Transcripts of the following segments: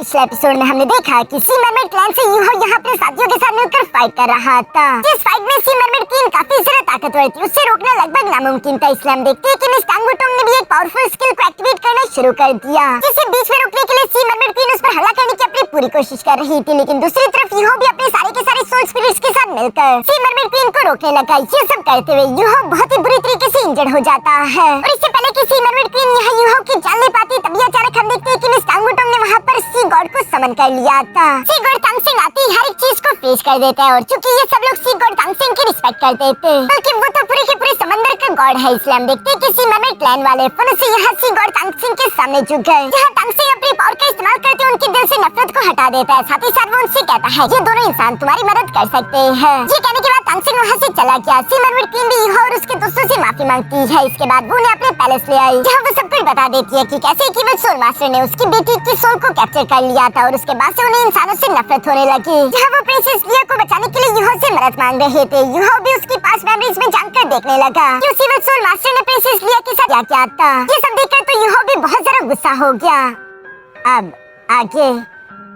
पिछले एपिसोड में हमने देखा कि सी मरमेड क्लैन से यूहो यहाँ अपने साथियों के साथ मिलकर फाइट कर रहा था। इस फाइट में सी मरमेड क्वीन काफी ज्यादा ताकतवर थी, उससे रोकना लगभग नामुमकिन था। इसलिए हम देखते हैं कि मिस टांगुटोंग ने भी एक पावरफुल स्किल को एक्टिवेट करना शुरू कर दिया, जिसे बीच में रोकने के लिए सी मरमेड क्वीन उस पर हमला करने की अपनी पूरी कोशिश कर रही थी। लेकिन दूसरी तरफ यूहो भी अपने सारे के सारे सोल स्पिरिट्स के साथ मिलकर सी मरमेड क्वीन को रोकने लगा। ये सब करते हुए यूहो बहुत ही बुरी तरीके से इंजर्ड हो जाता है और इससे पहले कि सी मरमेड क्वीन यहाँ यूहो की जान ले पाती, तभी अचानक हम देखते हैं कि मिस टांगुटोंग ने वहाँ पर सी गॉड को समन कर लिया था। सी गॉड तांगसेंग आते ही हर एक चीज को फ्रीज कर देता है और चूंकि ये सब लोग सी गॉड तांगसेंग की रिस्पेक्ट करते थे, बल्कि वो तो पूरे के पूरे समंदर का गॉड है, इसलिए हम देखते हैं कि सी मरमेड क्लैन वाले फन से यहाँ सी गॉड तांगसेंग के सामने झुक गए। जहाँ तांगसेंग अपनी पावर का इस्तेमाल करते उनके दिल से नफरत को हटा देता है। साथ ही साथ वो उनसे कहता है ये दोनों इंसान तुम्हारी मदद कर सकते हैं। ये कहने के बाद तांगसेंग वहाँ से चला गया। सी मरमेड क्वीन भी यूहो और उसके दोस्तों से माफी मांगती है। इसके बाद वो उन्हें अपने पैलेस ले आई, जहाँ वो सब कुछ बता देती है कि कैसे एक इविल सोल मास्टर ने उसकी बेटी की सोल को कैप्चर कर लिया था और उसके बाद से उन्हें इंसानों से नफरत होने लगी। जहाँ वो प्रिंसेस लिया को बचाने के लिए यूहो से मदद मांग रहे थे, यूहो भी उसकी पास मेमोरीज में जानकर देखने लगा कि उस इविल सोल मास्टर ने प्रिंसेस लिया के साथ क्या किया था। ये सब देखकर तो यूहो भी बहुत ज्यादा गुस्सा हो गया। अब आगे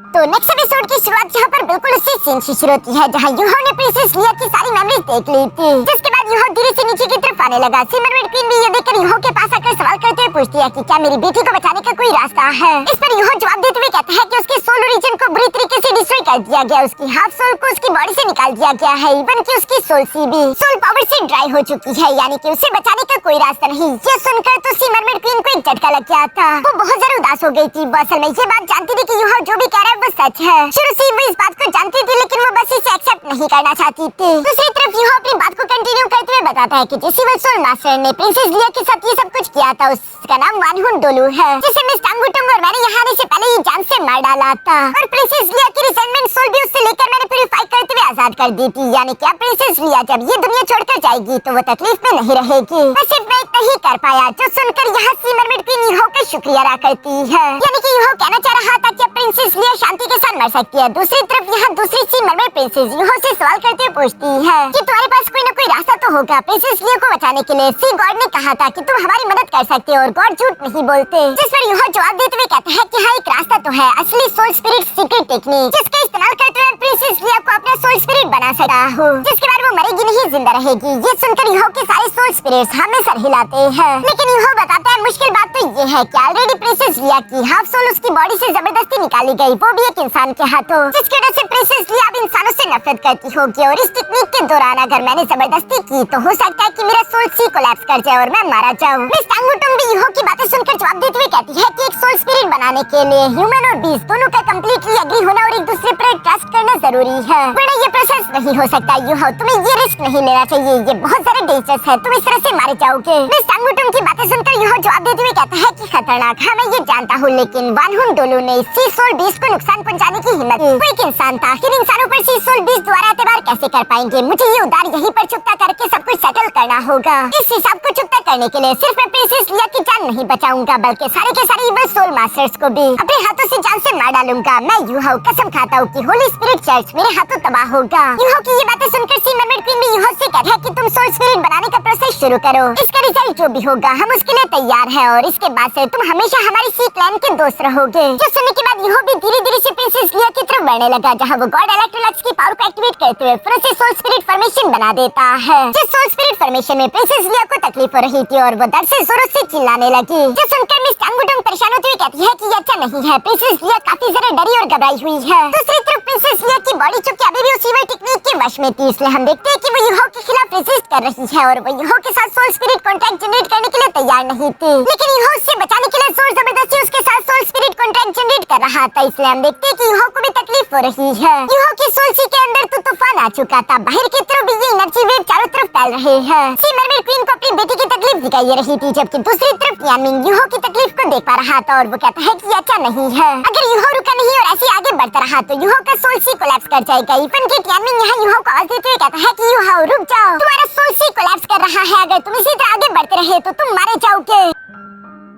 तो नेक्स्ट एपिसोड की शुरुआत यहाँ पर बिल्कुल उसी सीन से शुरू होती है, जहाँ यूहो ने प्रिंसेस लिया की सारी मेमोरीज देख ली थी। जिसके बाद यूहो धीरे से नीचे की तरफ आने लगा। सी मरमेड क्वीन भी ये देखकर यूहो के पास आकर सवाल करते हुए पूछती है कि क्या मेरी बेटी को बचाने का कोई रास्ता है। इस पर यूहो जवाब देते हुए कहता है कि उसके सोल ओरिजिन को बुरी तरीके से डिस्ट्रॉय कर दिया गया, उसकी हाफ सोल को उसकी बॉडी से निकाल दिया गया है, इवन कि उसकी सोल सी भी सोल पावर से ड्राई हो चुकी है, यानी कि उसे बचाने का कोई रास्ता नहीं। ये सुनकर तो सी मरमेड क्वीन को एक झटका लग गया था। वो बहुत ज्यादा उदास हो गई थी। वो असल में ये बात जानती थी कि यूहो जो भी कह रहा है वो सच है। शुरू से वो इस बात को जानती थी, लेकिन वो बस इसे एक्सेप्ट नहीं करना चाहती थी। दूसरी तरफ यूहो अपनी बात को कंटिन्यू करते हुए बताता है कि जिस इविल सोल मास्टर ने प्रिंसेस लिया के साथ ये सब कुछ किया था, उसका नाम वानहुन डोलू है, जिसे मिस टांगुटोंग और मैंने यहाँ आने से पहले ही जान से मार डाला था। और प्रिंसेस लिया की रिसेंटमेंट सोल भी उससे लेकर मैंने प्यूरिफाई करते हुए आजाद कर दी थी, यानी कि अब प्रिंसेस लिया जब ये दुनिया छोड़कर जाएगी तो वो तकलीफ में नहीं रहेगी। मैं सिर्फ मैं इतना ही कर पाया, जो सुनकर यहाँ सी मरमेड क्वीन यूहो का शुक्रिया अदा करती है, यानी कि यूहो कहना चाह रहा था कि अब प्रिंसेस लिया शांति के साथ मर सकती है। दूसरी तरफ यहाँ दूसरी सी मरमेड प्रिंसेस यूहो से सवाल करते हुए पूछती है कि तुम्हारे पास कोई न कोई रास्ता तो होगा प्रिंसेस लिया को बचाने के लिए। सी गॉड ने कहा था कि तुम हमारी मदद कर सकते हो और गॉड झूठ नहीं बोलते। जिस पर यूहो जवाब देते हुए कहता है कि हाँ एक रास्ता तो है, असली सोल स्पिरिट सीक्रेट टेक्निक, जिसका इस्तेमाल करते हुए प्रिंसेस लिया को अपना सोल स्पिरिट बना सकता हूँ, जिसके बाद वो मरेगी नहीं जिंदा रहेगी। ये सुनकर यूहो के सारे सोल स्पिरिट्स हमें सर हिलाते हैं, लेकिन यूहो बताता है मुश्किल बात तो ये है कि ऑलरेडी प्रिंसेस लिया की हाफ सोल उसकी बॉडी से जबरदस्ती निकाली गई, वो भी एक इंसान के हाथों, जिसकी वजह से प्रिंसेस लिया अब इंसानों से नफरत करती होगी। और इस टेक्निक के दौरान अगर मैंने जबरदस्ती की तो हो सकता है कि मेरा सोल सी कोलैप्स कर जाए और मैं मारा जाऊं। मिस टांगुटोंग भी यूहो की बातें सुनकर जवाब देते हुए कहती है कि एक सोल स्पिरिट बनाने के लिए ह्यूमन और बीस्ट दोनों का कंप्लीटली एग्री होना और एक दूसरे पर ट्रस्ट करना जरूरी है, वरना ये प्रोसेस नहीं हो सकता। यूहो तुम्हें ये रिस्क नहीं लेना चाहिए, ये बहुत ज्यादा डेंजरस है, तुम इस तरह से मारे जाओगे। मिस टांगुटोंग की बातें सुनकर यूहो जवाब देते हुए कहता है कि खतरनाक है, मैं ये जानता हूँ, लेकिन वानहुन डोलू ने सी सोल बीस्ट को नुकसान पहुँचाने की हिम्मत की। वो एक इंसान था, आखिर इंसानों पर सी सोल बीस्ट द्वारा एतबार कैसे कर पाएंगे। मुझे ये उधार यहीं पर चुकता करके सब कुछ सेटल करना होगा। इस हिसाब को चुकता करने के लिए सिर्फ मैं प्रिंसेस लिया की जान नहीं बचाऊंगा, बल्कि सारे के सारे इविल सोल मास्टर्स को भी अपने हाथों से जान से मार डालूंगा। मैं यूहो कसम खाता हूँ कि होली स्पिरिट चर्च मेरे हाथों तबाह होगा। यूहो की ये बातें सुनकर सी मरमेड क्वीन भी यूहो से कहता है कि तुम सोल स्पिरिट बनाने का प्रोसेस शुरू करो, इसका रिजल्ट जो भी होगा हम उसके लिए तैयार है और इसके बाद से तुम हमेशा हमारी सी क्लैन के दोस्त रहोगे। जो सुनने के बाद यूहो भी धीरे धीरे से प्रिंसेस लिया की तरफ बढ़ने लगा, जहाँ वो गॉड इलेक्ट्रोलक्स की पावर को एक्टिवेट करते हुए फिर से सोल स्पिरिट फॉर्मेशन बना देता है। जिस सोल स्पिरिट फॉर्मेशन में प्रिंसेस लिया को तकलीफ हो रही थी और वो दर्द से जोरों से चिल्लाने लगी। जो सुनकर मिस टांगुटोंग परेशान होते हुए कहती है कि ये अच्छा नहीं है, प्रिंसेस लिया काफी ज्यादा डरी और घबराई हुई है। दूसरी तरफ प्रिंसेस लिया की बॉडी चूंकि अभी भी उसी टेक्निक के वश में थी, इसलिए हम देखते हैं कि वो यूहो के खिलाफ रेजिस्ट कर रही है और वो यूहो के साथ सोल स्पिरिट कॉन्ट्रैक्ट जनरेट करने के लिए तैयार नहीं थी। लेकिन यूहो उससे बचाने के लिए जोर जबरदस्ती उसके साथ सोल स्पिरिट कॉन्ट्रैक्ट जनरेट कर रहा था, इसलिए हम देखते हैं कि यूहो को भी तकलीफ हो रही है। यूहो की सोल सी के अंदर तो तूफान आ चुका था, बाहर की तरफ भी ये एनर्जी वेव चारों तरफ फैल रहे हैं। सी मरमेड क्वीन को अपनी बेटी की तकलीफ दिखाई रही थी, जबकि दूसरी तरफ यानमिंग यूहो की तकलीफ को देख पा रहा था और वो कहता है कि अच्छा नहीं है, अगर यूहो रुका नहीं और ऐसे आगे बढ़ता रहा तो यूहो का सोल सी कोलैप्स कर जाएगा। इवन कि यानमिंग यहाँ यूहो को आवाज देते हुए कहता है कि यूहो रुक जाओ, तुम्हारा सोल सी कोलैप्स कर रहा है, अगर तुम इसी तरह आगे बढ़ते रहे तो तुम मारे जाओगे।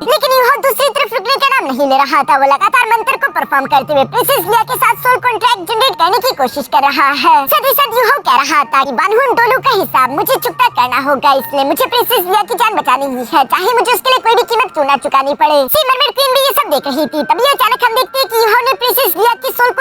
लेकिन यूहो दूसरी तरफ रुकने का नाम नहीं ले रहा था, वो लगातार मंत्र को परफॉर्म करते हुए प्रिंसेस लिया के साथ सोल कॉन्ट्रैक्ट जनरेट करने की कोशिश कर रहा है। साथ ही साथ यूहो कह रहा था कि वानहुन डोलू का हिसाब मुझे चुकता करना होगा, इसलिए मुझे प्रिंसेस लिया की जान बचानी ही है, चाहे मुझे उसके लिए कोई भी कीमत क्यों ना चुकानी पड़े। सी मरमेड क्वीन भी ये सब देख रही थी, तभी अचानक हम देखते हैं कि यूहो ने प्रिंसेस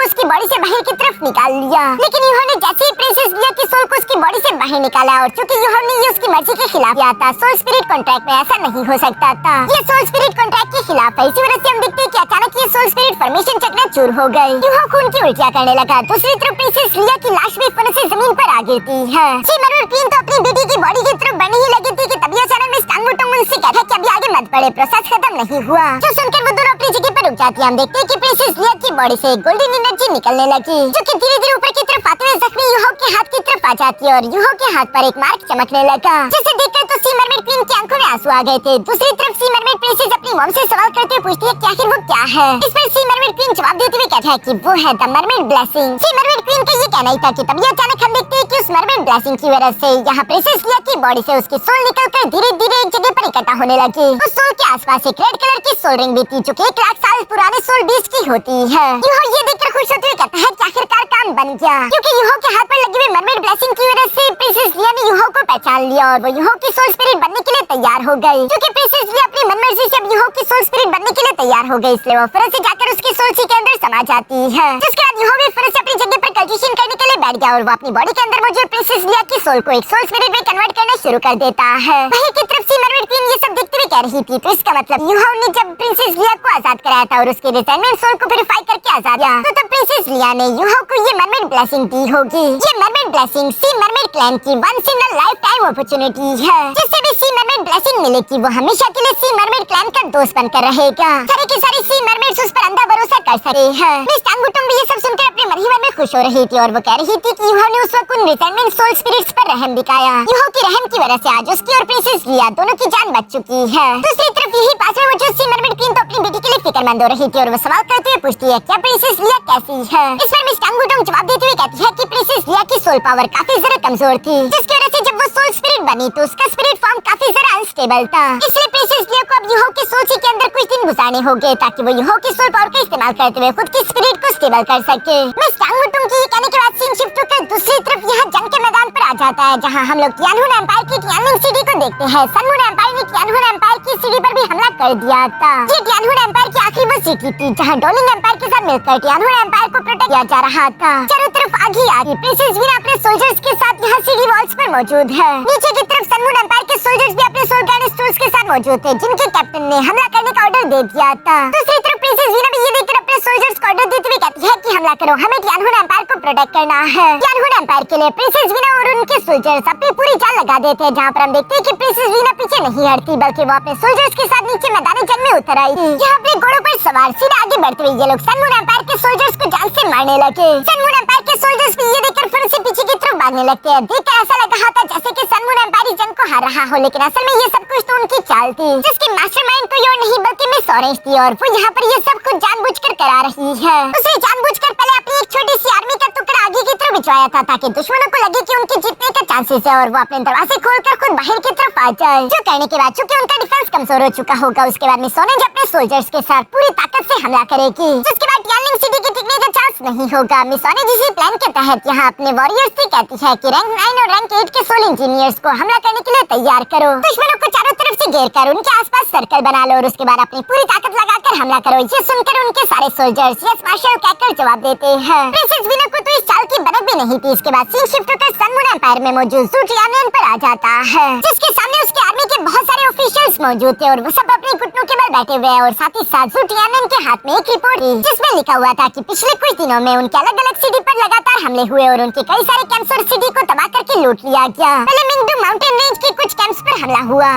उसकी बॉडी से बाहर की तरफ निकाल लिया। लेकिन यूहो ने जैसे ही प्रिंसेस लिया की सोल को उसकी बॉडी से बाहर निकाला और चूंकि यूहो ने ये उसकी मर्जी के खिलाफ किया था, सोल स्पिरिट कॉन्ट्रैक्ट में ऐसा नहीं हो सकता था। ये सोल स्पिरिट कॉन्ट्रैक्ट के खिलाफ है। इसी वजह से हम देखते हैं कि अचानक ये सोल स्पिरिट फॉर्मेशन चकनाचूर हो गई। यूहो खून की उल्टियां करने लगा। दूसरी तरफ प्रिंसेस लिया की लाश भी फन से जमीन पर आ गिरती है। सिमरमर क्वीन तो अपनी बेटी की बॉडी की तरफ बढ़ने ही लगी थी कि तभी अचानक मिस टांगुटोंग उनसे कहता है कि अभी आगे मत बढ़े, प्रोसेस खत्म नहीं हुआ। जो सुनकर वो दोनों अपनी जगह पर रुक जाती है। हम देखते हैं कि प्रिंसेस लिया की बॉडी से गोल्डन एनर्जी निकलने लगी, जो कि धीरे-धीरे ऊपर की तरफ आते हुए जख्मी यूहो के हाथ की तरफ आ जाती है और यूहो के हाथ पर एक मार्क चमकने लगा, जिसे देखकर तो सिमरमर क्वीन की आंखों में आंसू आ गए थे। दूसरी तरफ सिमरमर प्रिंसेस अपनी मॉम से सवाल करते हुए पूछती है कि आखिर वो क्या है। इस पर सिमरमर क्वीन जवाब देते हुए कहता है कि वो है द मरमेड ब्लेसिंग। सिमरमर क्वीन का ये कहना ही था कि तभी अचानक हम देखते हैं कि उस मरमेड ब्लेसिंग की वजह से यहाँ प्रिंसेस लिया की बॉडी से उसकी सोल निकलकर धीरे-धीरे एक जगह पर इकट्ठा होने लगी। उस सोल के आसपास एक रेड कलर की सोल रिंग भी थी, जो कि 1 लाख साल पुराने सोल बीस्ट की होती है। यूहो ये देखकर खुश होते हुए कहता है कि आखिरकार काम बन गया, क्योंकि यूहो के हाथ पर लगी हुई मरमेड ब्लेसिंग की वजह से प्रिंसेस लिया ने यूहो को पहचान लिया और वो यूहो की सोल स्पिरिट बनने के लिए तैयार हो गई। क्योंकि प्रिंसेस लिया अपनी मनमर्जी से अब यूहो की सोल स्पिरिट बनने के लिए तैयार हो गई, इसलिए वो फरस से जाकर उसकी सोल सी के अंदर समा जाती है। जिसके बाद यूहो भी फरस से अपनी जगह पर कल्टिवेशन करने के लिए बैठ गया और वो अपनी बॉडी के अंदर मौजूद प्रिंसेस लिया की सोल को एक सोल स्पिरिट में कन्वर्ट करना शुरू कर देता है। वहीं की तरफ सिमरमर क्वीन ये सब देखते हुए कह रही थी, तो इसका मतलब यूहो ने जब प्रिंसेस लिया को आजाद कराया था और उसके रिजाइनमेंट सोल को प्यूरिफाई करके आजाद किया, तो तब प्रिंसेस लिया ने यूहो को ये मरमेड ब्लेसिंग दी होगी। ये mermaid blessing sea mermaid clan की once in a lifetime opportunity है, जिससे भी सी मरमेड ब्लेसिंग मिलेगी वो हमेशा के लिए सी मरमेड क्लैन का दोस्त बनकर रहेगा। सारे के सारे सी मरमेड्स उस पर अंधा भरोसा कर सके हैं। मिस टांगुटोंग भी ये सब सुनकर अपने मन ही मन में खुश हो रही थी और वो कह रही थी कि यूहो ने उस वक्त उन रिजाइनमेंट सोल स्पिरिट्स पर रहम दिखाया। यूहो की रहम की वजह से आज उसकी और प्रिंसेस लिया दोनों की जान बच चुकी है। दूसरी तरफ यही पास में मौजूद सी मरमेड क्वीन तो अपनी बेटी के लिए फिक्रमंद हो रही थी और वो सवाल करते हुए पूछती है क्या प्रिंसेस लिया कैसी है। इस पर मिस टांगुटोंग जवाब देते हुए कहती है कि प्रिंसेस लिया की सोल पावर काफी ज्यादा कमजोर थी, जिसकी वजह से जब वो सोल स्पिरिट बनी तो उसका स्पिरिट फॉर्म काफी ज्यादा अनस्टेबल था। इसलिए प्रिंसेस लिया को अब यूहो की सोल सी के अंदर कुछ दिन गुजारने होंगे ताकि वो यूहो की सोल पावर का इस्तेमाल करते हुए खुद की स्पिरिट को स्टेबल कर सके। मिस टांगुटोंग की कहने के बाद सीन शिफ्ट होकर दूसरी तरफ यहाँ जंग के मैदान पर आ जाता है, जहाँ हम लोग तियानहुन एम्पायर की तियानलिंग सिटी को देखते हैं। सनमून एम्पायर ने तियानहुन एम्पायर की सिटी पर भी हमला कर दिया था। ये तियानहुन एम्पायर की आखिरी वो सिटी थी जहाँ डोलिंग एम्पायर के साथ मिलकर तियानहुन एम्पायर को प्रोटेक्ट किया जा रहा था। चारों तरफ आग ही आग। प्रिंसेस वीना अपने सोल्जर्स के साथ यहाँ सिटी वॉल्स पर मौजूद है। नीचे की तरफ सनमून एम्पायर के सोल्जर्स भी अपने सोल गार्ड स्टोर्स के साथ मौजूद थे, जिनके कैप्टन ने हमला करने का ऑर्डर दे दिया था। दूसरी तरफ प्रिंसेस वीना भी ये देखकर अपने सोल्जर्स को ऑर्डर देते हुए कहती है कि हमला करो, हमें तियानहुन एम्पायर को प्रोटेक्ट करना है। तियानहुन एम्पायर के लिए प्रिंसेस वीना और उनके सोल्जर्स अपनी पूरी जान लगा देते हैं, जहाँ पर हम देखते हैं कि प्रिंसेस वीना पीछे नहीं हटती बल्कि वो अपने सोल्जर्स के साथ नीचे मैदानी जंग में उतर आई। यहाँ अपने घोड़ों पर सवार सीधे आगे बढ़ते हुए ये लोग सनमून एम्पायर के सोल्जर्स को जान से मारने लगे। सनमून एम्पायर के सोल्जर्स भी ये देखकर फिर से पीछे की तरफ भागने लगते हैं। देखकर ऐसा लग रहा था जैसे कि सनमून एम्पायर जंग को हार रहा हो, लेकिन असल में ये सब कुछ तो उनकी चाल थी, जिसकी मास्टरमाइंड कोई और नहीं बल्कि मिस ऑरेंज थी और वो यहाँ पर ये सब कुछ जानबूझकर करा रही है। उसने जानबूझकर पहले अपनी एक छोटी सी आर्मी का टुकड़ा आगे की तरफ भिजवाया था ताकि दुश्मनों को लगे कि उनके जीतने का चांसेस है और वो अपने दरवाजे खोलकर खुद बाहर की तरफ आ जाए। जो करने के बाद चूंकि उनका डिफेंस कमजोर हो चुका होगा, उसके बाद मिस ऑरेंज अपने सोल्जर्स के साथ पूरी ताकत से हमला करेगी, जिसके बाद तियानलिंग सिटी के टिकने का चांस नहीं होगा। मिस ऑरेंज इसी प्लान के तहत यहाँ अपने वॉरियर्स से कहती है कि रैंक 9 और रैंक 8 के सोल इंजीनियर्स को हमला करने के लिए तैयार करो। दुश्मनों को चारों तरफ से घेर कर उनके आसपास सर्कल बना लो और उसके बाद अपनी पूरी ताकत लगाकर हमला करो। ये सुनकर उनके सारे सोल्जर्स यस मार्शल कहकर जवाब देते हैं। प्रिंसेस वीना को तो इस चाल की भनक भी नहीं थी। इसके बाद सीन शिफ्ट होकर सनमून एम्पायर में मौजूद ज़ू टियानलिन पर आ जाता है, जिसके सामने उसके आर्मी के बहुत सारे ऑफिशियल्स मौजूद थे और वो सब अपने घुटनों के बल बैठे हुए हैं और साथ ही साथ ज़ू टियानलिन के हाथ में एक रिपोर्ट थी जिसमें लिखा हुआ था कि पिछले कुछ दिनों में उनके अलग अलग सिटी पर लगातार हमले हुए और उनके कई सारे कैंप्स और सिटी को तबाह करके लूट लिया गया। पहले मिंगडू माउंटेन रेंज के कुछ कैंप्स पर हमला हुआ,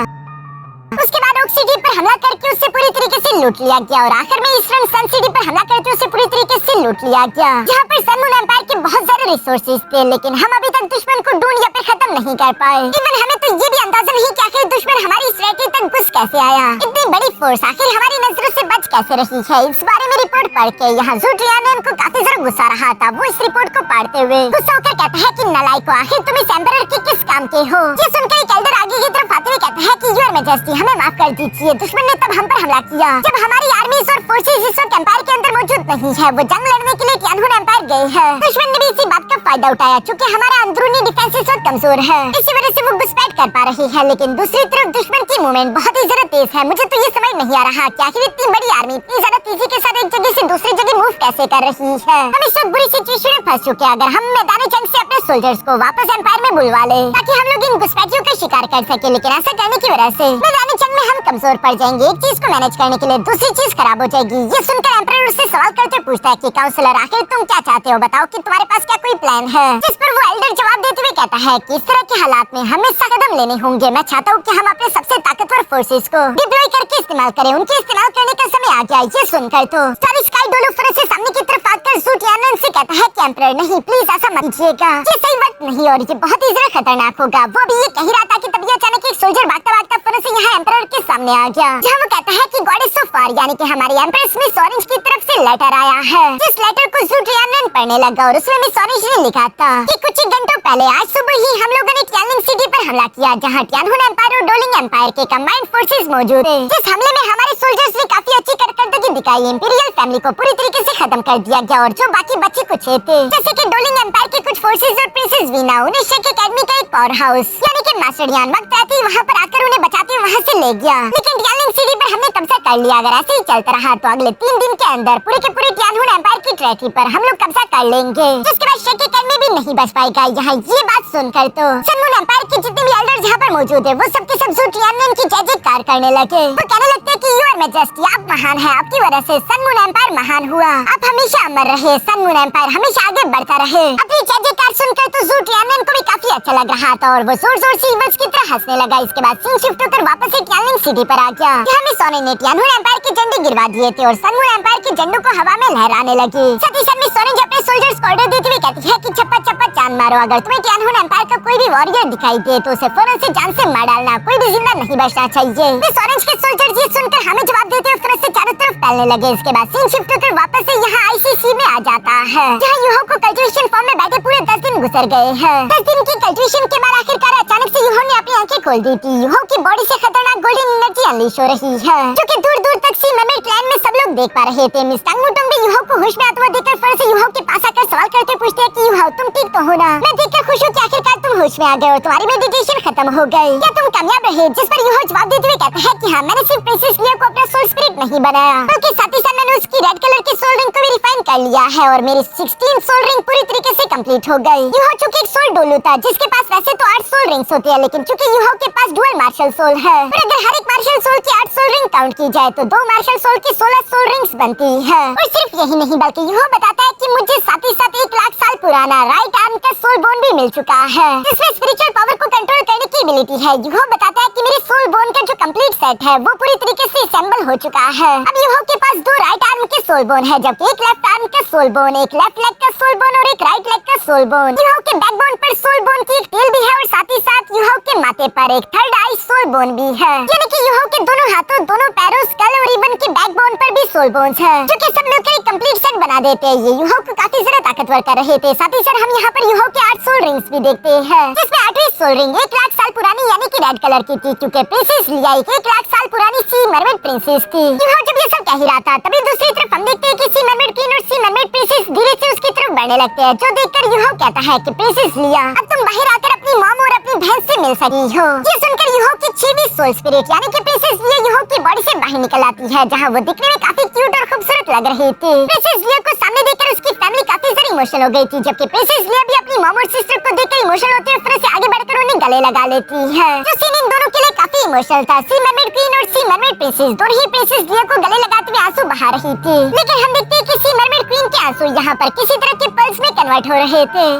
उसके बाद ओक सिटी पर हमला करके उससे पूरी तरीके से लूट लिया गया और आखिर में ईस्टर्न सन सिटी पर हमला करके उसे पूरी तरीके से लूट लिया गया। यहाँ पर सनमून एम्पायर के बहुत सारे रिसोर्सेज थे, लेकिन हम अभी तक दुश्मन को ढूंढ या फिर खत्म नहीं कर पाए। इवन हमें तो ये भी अंदाजा नहीं कि आखिर दुश्मन हमारी इस रेटी तक घुस कैसे आया। इतनी बड़ी फोर्स आखिर हमारी नजरों से बच कैसे रही है। इस बारे में रिपोर्ट पढ़ के यहाँ ज़ू टियानलिन को काफी ज्यादा गुस्सा रहा था। वो इस रिपोर्ट को पढ़ते हुए गुस्सा होकर कहता है कि नालायको, आखिर तुम इस एम्परर के किस काम के हो। ये सुनकर एक एल्डर आगे की तरफ आते हुए कहता है कि योर मैजेस्टी, हमें माफ कर दीजिए, दुश्मन ने तब हम पर हमला किया जब हमारी आर्मीज और फोर्सेज इस वक्त एम्पायर के अंदर मौजूद नहीं है। वो जंग लड़ने के लिए टियानहुन एम्पायर गए हैं। दुश्मन ने भी इसी बात का फायदा उठाया, चूँकि हमारा अंदरूनी डिफेंसेस और कमजोर है, इसी वजह से वो घुसपैठ कर पा रही है। लेकिन दूसरी तरफ दुश्मन की मूवमेंट बहुत ही ज्यादा तेज है। मुझे तो ये समझ नहीं आ रहा कि आखिर इतनी बड़ी आर्मी इतनी ज्यादा तेजी के साथ एक जगह से दूसरी जगह मूव कैसे कर रही है। हम इस वक्त बुरी सिचुएशन में फंस चुके हैं। अगर हम मैदानी जंग से अपने सोल्जर्स को वापस एम्पायर में बुलवा ले ताकि हम लोग इन घुसपैठियों का शिकार कर सके, लेकिन ऐसा करने की वजह से मैदानी जंग में हम कमजोर पड़ जाएंगे। एक चीज को मैनेज करने के लिए दूसरी चीज खराब हो जाएगी। ये सुनकर एम्पायर उससे सवाल करते पूछता है कि काउंसलर आखिर तुम क्या चाहते हो, बताओ कि तुम्हारे पास क्या कोई प्लान है। जिस पर वो एल्डर जवाब देते हुए कहता है कि इस तरह के हालात में हमें सख्त कदम लेने होंगे। मैं चाहता हूँ कि हम अपने सबसे ताकतवर फोर्सेस को डिप्लॉय करके इस्तेमाल करें। उनके इस्तेमाल करने का समय आ गया। ये सुनकर तो स्काई डोलोफर से सामने की तरफ आकर ज़ू टियानन से कहता है कि एम्परर नहीं, प्लीज ऐसा मत कीजिएगा, ये सही वक्त नहीं और ये बहुत ही ज्यादा खतरनाक होगा। वो भी ये कह रहा था कि तभी अचानक एक सोल्जर भागता भागता फौरन से यहाँ एम्परर के सामने आ गया, जहाँ वो कहता है कि गॉड इज सो फार, यानी कि हमारी एम्प्रेस मिस ऑरेंज की तरफ से लेटर आया है। जिस लेटर को ज़ू टियानन पढ़ने लगा और उसमें मिस ऑरेंज ने लिखा था कि कुछ ही घंटों पहले आज सुबह ही हम लोगों ने टियानलिंग सिटी पर हमला किया, जहाँ टियानहुन एम्पायर और डोलिंग एम्पायर के कंबाइंड फोर्सेस मौजूद थे। जिस हमले में हमारे सोल्जर्स ने काफी अच्छी कारकर्दगी दिखाई। इंपीरियल फैमिली को पूरी तरीके से खत्म कर दिया गया और जो बाकी बचे कुछ थे, जैसे कि डोलिंग एम्पायर के कुछ फोर्सेस और प्रिंसेस वीना, उन्हें शेक एकेडमी का एक पावर हाउस यानी कि मास्टरयान वक्त आते ही वहाँ पर आकर उन्हें बचाते हुए वहाँ से ले गया। लेकिन टियानलिंग सिटी पर हमने कब्जा कर लिया। अगर ऐसे ही चलता रहा तो अगले 3 दिन के अंदर पूरे के पूरे टियानहुन एम्पायर की टेरिटरी पर हम लोग कब्जा कर लेंगे, जिसके बाद शेक एकेडमी भी नहीं बच पाएगा। यहाँ ये बात सुनकर तो सनमून एम्पायर के जितने भी एल्डर्स यहाँ पर मौजूद है वो सबके सब ज़ू टियानन की जय जयकार करने लगे। वो कहने लगते हैं कि योर मैजेस्टी, आप महान हैं, आपकी वजह से सनमून एम्पायर महान हुआ, आप हमेशा अमर रहे, सनमून एम्पायर हमेशा आगे बढ़ता रहे। अपनी जय जयकार सुनकर तो ज़ू टियानन को भी काफी अच्छा लग रहा था और वो जोर जोर से इवल्स की तरह हंसने लगा। इसके बाद सीन शिफ्ट होकर वापस से टियानलिंग सिटी पर आ गया, जहाँ मिस ऑरेंज ने टियानहुन एम्पायर के झंडे गिरवा दिए थे और सनमून एम्पायर के झंडों को हवा में लहराने लगी। साथ ही साथ मिस ऑरेंज अपने सोल्जर्स को ऑर्डर देते हुए कहती है कि चप्पा चप्पा चांद मारो, अगर तुम्हें टियानहुन एम्पायर का कोई भी वॉरियर दिखाई दे तो उसे फौरन से जान से मार डालना, कोई भी जिंदा नहीं बचना चाहिए। मिस ऑरेंज के सोल्जर्स ये सुनकर हमें जवाब देते हुए फौरन से चारों तरफ फैलने लगे। इसके बाद सीन शिफ्ट होकर वापस से यहाँ आईसीसी में आ जाता है, जहाँ यूहो को कल्टिवेशन फॉर्म में बैठे पूरे 10 दिन गुजर गए हैं। 10 दिन की कल्टिवेशन के बाद आखिरकार अचानक से यूहो ने अपनी आंखें खोल दी थी। यूहो की बॉडी से खतरनाक गोल्डन एनर्जी अनलीश हो रही है, जो कि दूर दूर तक सी मरमेड क्लैन में सब लोग देख पा रहे थे। मिस टांगमुटोंग भी यूहो को होश में आते हुए देखकर फौरन से यूहो के पास आकर सवाल करते पूछते हैं कि यूहो तुम ठीक तो हो ना? मैं देखकर खुश हूँ कि आखिरकार तुम होश में आ गए और तुम्हारी मेडिटेशन खत्म हो गई, क्या तुम कामयाब रहे? जिस पर यूहो जवाब देते हुए कहता है कि हाँ, मैंने सिर्फ प्रिंसेस लिया को अपना सोल स्पिरिट नहीं बनाया, बल्कि साथ ही साथ मैंने उसकी रेड कलर की सोल रिंग को भी रिफाइन कर लिया है और मेरी 16 सोल रिंग पूरी तरीके से कंप्लीट हो गई। यूहो चूंकि एक सोल डोलू था जिसके पास वैसे तो 8 सोल रिंग्स होती है, लेकिन चूंकि यूहो के पास डुअल मार्शल सोल है, पर अगर हर एक मार्शल सोल की 8 सोल रिंग काउंट की जाए तो 2 मार्शल सोल की 16 सोल रिंग्स बनती है। और सिर्फ यही नहीं बल्कि यूहो बताता है कि मुझे साथ ही साथ 1 लाख साल पुराना राइट आर्म का सोल बोन भी मिल चुका है, जिसमें स्पिरिचुअल पावर को कंट्रोल करने की एबिलिटी है। यूहो बताता है कि मेरे सोल बोन का जो कंप्लीट सेट है वो पूरी तरीके से असेंबल हो चुका है। अब यूहो के पास 2 राइट आर्म के सोल बोन है, जबकि 1 लेफ्ट आर्म का सोल बोन, 1 लेफ्ट लेग का सोल बोन और 1 राइट लेग का सोल बोन। यूहो के बैकबोन पर सोल बोन की एक टेल भी है और साथ ही साथ यूहो के माथे पर एक थर्ड आई सोल बोन भी है, यानी कि यूहो के दोनों हाथों, दोनों पैरों, स्कल और इवन के बैकबोन पर भी सोल बोन्स है, जो कि सब लोग का एक कंप्लीट सेट बना देते हैं। ये यूहो को काफी ज्यादा ताकतवर कर रहे थे। साथ ही साथ हम यहाँ पर यूहो के 8 सोल रिंग्स भी देखते हैं, जिसमें 8वीं सोल रिंग 1 लाख साल पुरानी यानी कि रेड कलर की थी, क्योंकि प्रिंसेस लिया 1 लाख साल पुरानी सी मरमेड प्रिंसेस थी। यूहो जब ये सब कह ही रहा था तभी दूसरी तरफ हम देखते हैं कि सी मरमेड क्वीन और सी मरमेड प्रिंसेस धीरे से उसकी तरफ बढ़ने लगते हैं, जो देखकर यूहो कहता है कि प्रिंसेस लिया, अब तुम बाहर आकर अपनी मॉम और अपनी बहन से मिल सकी हो। ये सुनकर यूहो की 6वीं सोल स्पिरिट यानी कि प्रिंसेस लिया यूहो की बॉडी से बाहर निकल आती है, जहाँ वो दिखने में काफी क्यूट और खूबसूरत लग रही थी। प्रिंसेस लिया को सामने देखकर उसकी फैमिली काफी ज्यादा इमोशनल हो गई थी, जबकि प्रिंसेस लिया भी अपनी मॉम और सिस्टर को देखकर इमोशनल होते हुए फिर से आगे बढ़कर उन्हें गले लगा लेती है, जो सीन इन दोनों के लिए काफी इमोशनल था। सी मरमेड क्वीन और सी मरमेड प्रिंसेस दोनों ही प्रिंसेस लिया को गले लगाते हुए आंसू बहा रही थी, लेकिन हम देखते हैं कि सी मरमेड क्वीन के आंसू यहाँ पर किसी तरह के पल्स में कन्वर्ट हो रहे थे।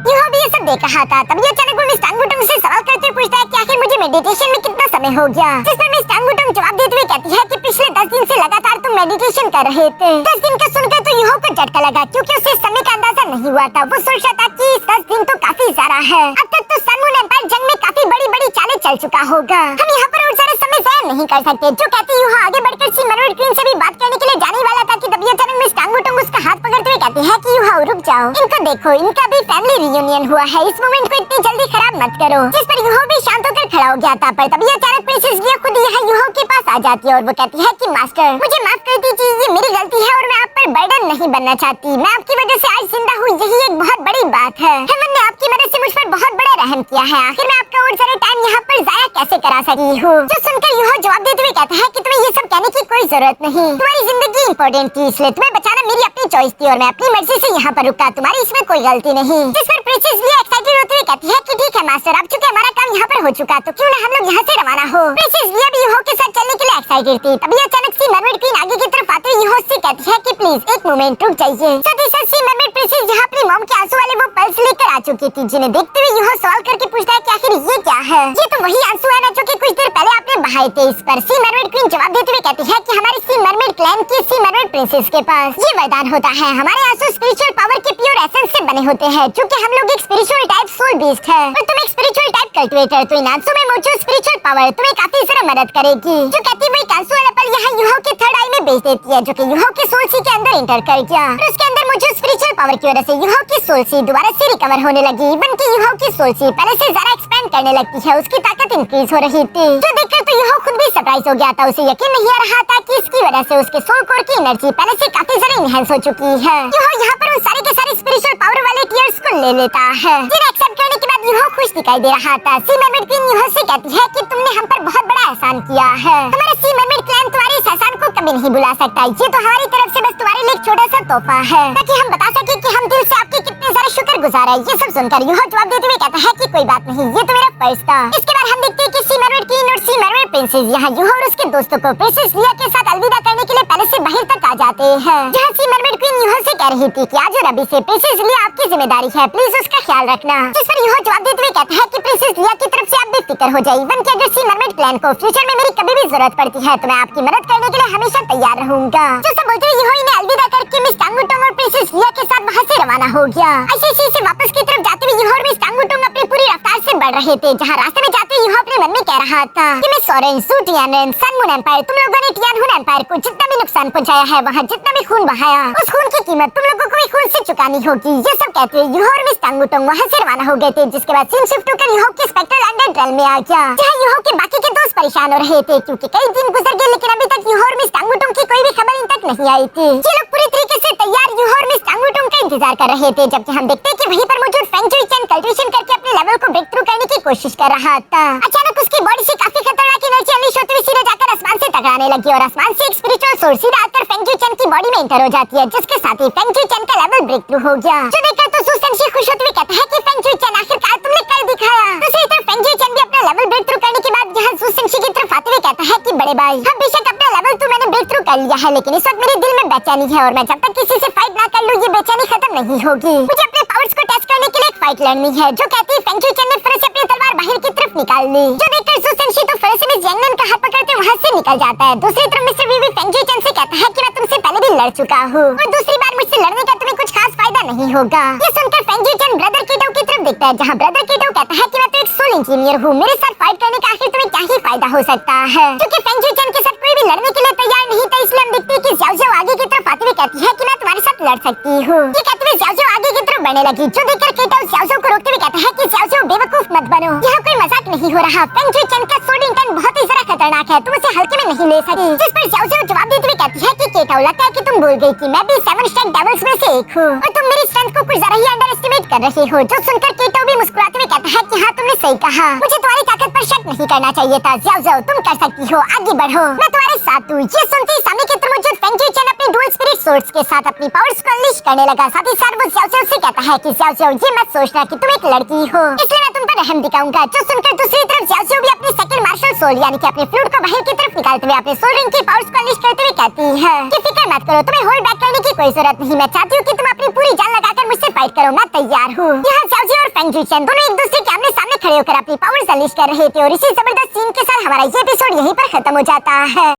यूहो भी ये सब देख रहा था, तभी अचानक वो मिस टांगमुटोंग से सवाल करते पूछता है कि आखिर मुझे मेडिटेशन में कितना समय हो गया, जिस पर मिस टांगमुटोंग जवाब देते हुए कहती है कि पिछले 10 दिन से लगातार तुम मेडिटेशन कर रहे थे। 10 दिन का सुनकर तो यूहो को झटका लगा, क्योंकि उसे समय का अंदाजा नहीं हुआ था। वो सोच रहा था कि 10 दिन तो काफी ज्यादा है। अब तक तो सन मून एम्पायर जंग में काफी बड़ी बड़ी चालें चल चुका होगा। हम यहाँ पर और सारे समय ज़ाया नहीं कर सकते। जो कहती यूहा आगे बढ़कर सी मरमेड क्वीन से भी बात करने के लिए जाने वाला था कि तभी अचानक मिस टांगुटोंग उसका हाथ पकड़ते हुए कहती है कि यूहा रुक जाओ, इनको देखो, इनका भी फैमिली रियूनियन हुआ है, इस मोमेंट को इतनी जल्दी खराब मत करो। जिस पर यूहा भी शांत होकर खड़ा हो गया था, पर तभी अचानक प्रिंसेस लिया खुद यहाँ यूहा के पास आ जाती है और वो कहती है कि मास्टर मुझे माफ कर दीजिए, ये मेरी गलती है और मैं आप पर बर्डन नहीं बनना चाहती। मैं आपकी वजह से आज जिंदा हूँ, यही एक बहुत बड़ी बात है। हेवन ने आपकी मदद से मुझ पर बहुत बड़ा रहम किया है। आखिर मैं आपका और सारा टाइम यहाँ पर जाया कैसे करा सकी हूँ। जो सुनकर यूहा जवाब देते हुए कहता है कि तुम्हें ये सब कहने की कोई जरूरत नहीं, तुम्हारी जिंदगी इम्पोर्टेंट थी, इसलिए तुम्हें बचाना मेरी अपनी चॉइस थी और मैं अपनी मर्जी से यहाँ पर रुका, तुम्हारी इसमें कोई गलती नहीं। जिस पर प्रिंसेस लिया एक्साइटेड होते हुए कहती है कि ठीक है मास्टर, अब चूंकि हमारा काम यहाँ पर हो चुका तो क्यों ना हम लोग यहाँ से रवाना हो। प्रिंसेस लिया भी यूहा के साथ चलने के लिए एक्साइटेड थी। तभी अचानक सी मरमेड क्वीन आगे की तरफ आते हुए यूहा से कहती है कि प्लीज एक मोमेंट रुक जाइए। साथ ही साथ सी मरमेड प्रिंसेस यहाँ अपनी मॉम के आंसू वाले वो पर्स लेकर आ चुकी थी, जिन्हें देखते हुए यूहा सवाल करके पूछता है कि आखिर ये क्या है। ये तो वही आंसू है ना जो कि कुछ देर पहले आपने बहाए थे। इस पर सी मरमेड क्वीन जवाब देते हुए कहती है कि हमारी सी मरमेड क्लैन की सी मरमेड प्रिंसेस के पास ये वरदान होता है, हमारे आंसू स्पिरिचुअल पावर के प्योर एसेंस से बने होते हैं। क्योंकि हम लोग एक स्पिरिचुअल टाइप सोल बीस्ट है और तुम एक स्पिरिचुअल टाइप कल्टिवेटर, तो इन आंसू में मौजूद स्पिरिचुअल पावर तुम्हें काफी जरा मदद करेगी। जो कहती वही आंसू वाला पल यहाँ यूहा के थर्ड आई में भेज देती है, जो कि यूहा के सोल सी के अंदर इंटर कर गया और उसके अंदर मौजूद स्पिरिचुअल पावर की वजह से यूहा की सोल सी दोबारा से रिकवर होने लगी। इवन की यूहा की सोल सी पहले से ज्यादा एक्सपेंड करने लगती है, उसकी ताकत इंक्रीज हो रही थी। जो देखकर तो यूहा खुद भी सरप्राइज हो गया था, उसे यकीन नहीं आ रहा था कि इसकी वजह से उसके सोल कोर की एनर्जी पहले से काफी ज्यादा इनहेंस हो चुकी है। यूहा यहाँ पर उन सारे के सारे स्पिरिचुअल पावर वाले टीयर्स को ले लेता है, जिन्हें एक्सेप्ट करने के बाद यूहा खुश दिखाई दे रहा था। सी मरमेड क्वीन यूहा से कहती है कि तुमने हम पर बहुत बड़ा एहसान किया है, हमारे सी मरमेड क्लैन तुम्हारे इस एहसान को कभी नहीं भुला सकता। ये तो हमारी तरफ से बस तुम्हारे लिए एक छोटा सा तोहफा है, ताकि हम बता सके कि हम दिल से आपके कितने सारे शुक्रगुजार है। ये सब सुनकर यूहा जवाब देते हुए कहता है कि कोई बात नहीं, ये तो मेरा फर्ज था। इसके बाद हम देखते हैं कि सी मरमेड क्वीन और सी मरमेड प्रिंसेस यहाँ यूहा और उसके दोस्तों को प्रिंसेस लिया के साथ अलविदा करने के लिए पहले से बाहर तक आ जाते हैं। जहाँ सी मरमेड क्वीन यूहा से कह रही थी कि आज और अभी से प्रिंसेस लिया आपकी जिम्मेदारी है, प्लीज उसका ख्याल रखना। जिस पर यूहा जवाब देते हुए कहता है कि प्रिंसेस लिया की तरफ से आप बेफिक्र हो जाइए, इवन कि अगर सी मरमेड क्लैन को फ्यूचर में मेरी कभी भी जरूरत पड़ती है तो मैं आपकी मदद करने के लिए हमेशा तैयार रहूंगा। जो सब बोलते हुए यूहा इन्हें अलविदा करके मिस टांगुटोंग और प्रिंसेस लिया के साथ वहाँ से रवाना हो गया। ऐसे से वापस की तरफ जाते हुए यूहा और मिस टांगुटोंग अपनी पूरी रफ्तार से बढ़ रहे थे। जहाँ रास्ते में जाते हुए यूहा अपने मन में कह रहा था कि मिस सोरेन, सू टियानन, सन मून एम्पायर, तुम लोगों ने टियानहुन एम्पायर को जितना भी नुकसान पहुंचाया है, वहाँ जितना भी खून बहाया, उस खून की कीमत तुम लोगों को भी खून से चुकानी होगी। ये सब कहते हुए यूहा और मिस टांगुटोंग वहाँ से रवाना हो गए थे। जिसके बाद सीन शिफ्ट होकर यूहा के स्पेक्ट्रल अंडरवर्ल्ड में आ गया, जहाँ यूहा के बाकी के दोस्त परेशान हो रहे थे क्योंकि कई दिन गुजर गए लेकिन अभी तक यूहा और मिस टांगुटोंग की कोई भी खबर इन तक नहीं आई थी। ये लोग पूरी तरीके से तैयार यूहा और मिस टांगुटोंग का इंतजार कर रहे थे, जबकि हम देखते हैं कि वहीं पर मौजूद फेंग जुई चैन कल्टिवेशन करके अपने लेवल को ब्रेक थ्रू करने की कोशिश कर रहा था। अचानक उसकी बॉडी से काफी खतरनाक एनर्जी अनलीश होते हुए सीधे जाकर आसमान से टकराने लगी और आसमान से एक स्पिरिचुअल सोर्स सीधा आकर फेंग जुई चैन की बॉडी में एंटर हो जाती है, जिसके साथ ही फेंग जुई चैन का लेवल ब्रेक थ्रू हो गया। जो देखकर तो सू सेंशी खुश होते हुए कहता है कि फेंग जुई चैन आखिरकार तुमने कर दिखाया। दूसरी तरफ फेंग जुई चैन भी अपना लेवल ब्रेक थ्रू करने के बाद यहाँ सू सेंशी की तरफ आते हुए कहता है कि बड़े भाई, हाँ बेशक अपना लेवल तो मैंने ब्रेक थ्रू कर लिया है, लेकिन इस वक्त मेरे दिल में बेचैनी है और मैं जब तक किसी से फाइट ना कर लूँ ये बेचैनी खत्म नहीं होगी। मुझे अपने पावर्स को टेस्ट करने के लिए एक फाइट लड़नी है। जो कहती है फेंग जुई चैन ने फिर से अपनी तलवार बाहर की तरफ निकाल ली। जो देखकर सू सेंशी तो फिर से मिस जैंगनन का हाथ पकड़ते वहाँ से निकल जाता है। दूसरी तरफ मिस्टर वी भी फेंग जुई चैन से कहता है कि मैं तुमसे पहले भी लड़ चुका हूँ और दूसरी बार मुझसे लड़ने का तुम्हें कुछ खास फायदा नहीं होगा। ये सुनकर फेंग जुई चैन ब्रदर कीटो की तरफ देखता है, जहाँ ब्रदर कीटो कहता है कि मैं तो एक सोल इंजीनियर हूँ, मेरे साथ फाइट करने का आखिर तुम्हें क्या ही फायदा हो सकता है। क्योंकि फेंग जुई चैन के साथ कोई भी लड़ने के लिए तैयार नहीं था, इसलिए हम देखते हैं कि ज़्याओ ज़्याओ आगे की तरफ आते हुए कहती है कि मैं तुम्हारे साथ लड़ सकती हूँ। ये कहते हुए ज़्याओ ज़्याओ आगे की तरफ बढ़ने लगी। जो देखकर कीटो ज़्याओ ज़्याओ को रोकते हुए कहता है कि ज़्याओ ज़्याओ बेवकूफ मत बनो, यहाँ कोई मजाक नहीं हो रहा। फेंग जुई चैन का सोल इंटेंट बहुत ही जरा खतरनाक है, तुम उसे हल्के में नहीं ले सकती। जिस पर ज़्याओ ज़्याओ जवाब देते हुए कहती है कि कीटो, लगता है कि तुम भूल गई कि मैं भी 7 स्ट्रेंथ डेविल्स में से एक हूँ और तुम मेरी स्ट्रेंथ को कुछ जरा ही अंडर एस्टिमेट कर रही हो। जो सुनकर कीटो भी मुस्कुराते हुए कहता है कि हाँ तुमने सही कहा, मुझे तुम्हारी ताकत पर शक नहीं करना चाहिए था। ज़्याओ ज़्याओ तुम कर सकती हो, आगे बढ़ो, मैं तुम्हारे साथ हूँ। ये सुनते ही सामने की तरफ मौजूद फेंग जुई चैन अपनी डुअल स्पिरिट सोर्स के साथ अपनी पावर्स को अनलीश करने लगा। साथ ही साथ वो ज़्याओ ज़्याओ से कहता है कि ज़्याओ ज़्याओ ये मत सोचना कि तुम एक लड़की हो, इसलिए मैं तुम पर रहम दिखाऊंगा। जो सुनकर दूसरी तरफ ज़्याओ ज़्याओ भी अपनी सेकंड मार्शल सोल यानी कि अपने फ्लूट को बाहर की तरफ निकालते हुए अपने सोल रिंग की पावर्स को अनलीश करते हुए कहती है कि फिक्र मत करो, तुम्हें होल्ड बैक करने की कोई जरूरत नहीं। मैं चाहती हूँ कि तुम अपनी पूरी जान लगाकर मुझसे फाइट करो, मैं तैयार हूँ। यहाँ ज़्याओ ज़्याओ और फेंग जुई चैन दोनों एक दूसरे के आमने सामने खड़े होकर अपनी पावर्स अनलीश कर रहे थे और इसी जबरदस्त सीन के साथ हमारा ये एपिसोड यहीं पर खत्म हो जाता है।